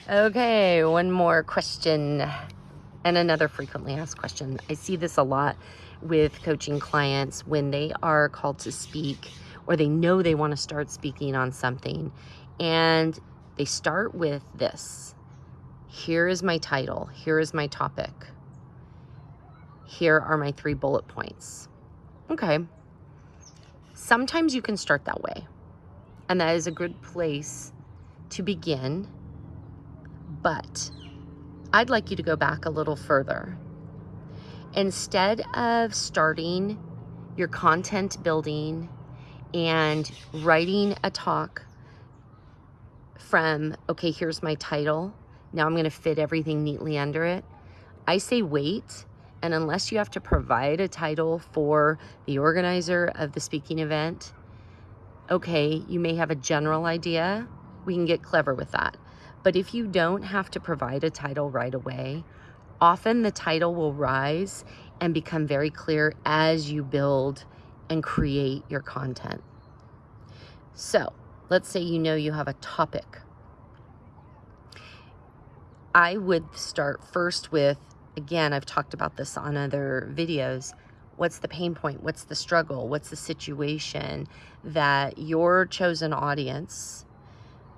Okay, one more question and another frequently asked question. I see this a lot with coaching clients when they are called to speak or they know they want to start speaking on something and they start with this. Here is my title. Here is my topic. Here are my 3 bullet points. Okay. Sometimes you can start that way, and that is a good place to begin, but I'd like you to go back a little further. Instead of starting your content building and writing a talk from, okay, here's my title, now I'm going to fit everything neatly under it, I say wait. And unless you have to provide a title for the organizer of the speaking event, okay, you may have a general idea. We can get clever with that. But if you don't have to provide a title right away, often the title will rise and become very clear as you build and create your content. So let's say you know you have a topic. I would start first with, again, I've talked about this on other videos. What's the pain point? What's the struggle? What's the situation that your chosen audience,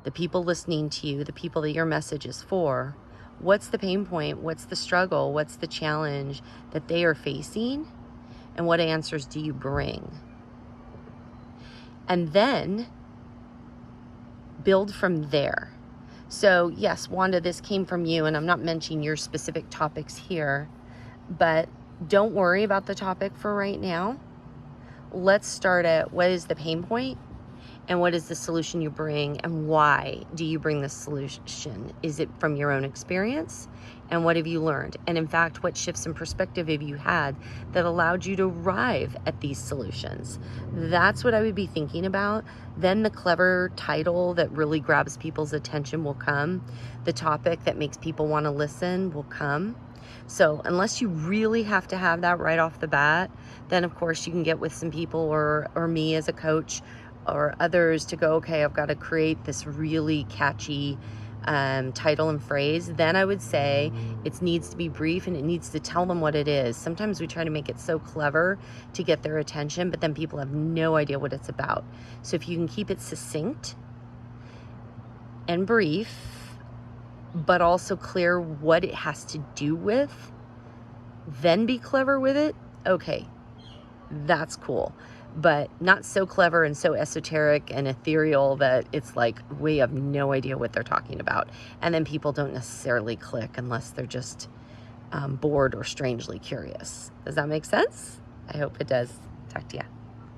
the people listening to you, the people that your message is for, what's the pain point? What's the struggle? What's the challenge that they are facing? And what answers do you bring? And then build from there. So yes, Wanda, this came from you, and I'm not mentioning your specific topics here, but don't worry about the topic for right now. Let's start at what is the pain point and what is the solution you bring, and why do you bring the solution? Is it from your own experience? And what have you learned? And in fact, what shifts in perspective have you had that allowed you to arrive at these solutions? That's what I would be thinking about. Then the clever title that really grabs people's attention will come. The topic that makes people want to listen will come. So unless you really have to have that right off the bat, then of course you can get with some people or me as a coach or others to go, okay, I've got to create this really catchy title and phrase. Then I would say it needs to be brief and it needs to tell them what it is. Sometimes we try to make it so clever to get their attention, but then people have no idea what it's about. So if you can keep it succinct and brief, but also clear what it has to do with, then be clever with it, okay, that's cool. But not so clever and so esoteric and ethereal that it's like we have no idea what they're talking about. And then people don't necessarily click unless they're just bored or strangely curious. Does that make sense? I hope it does. Talk to ya.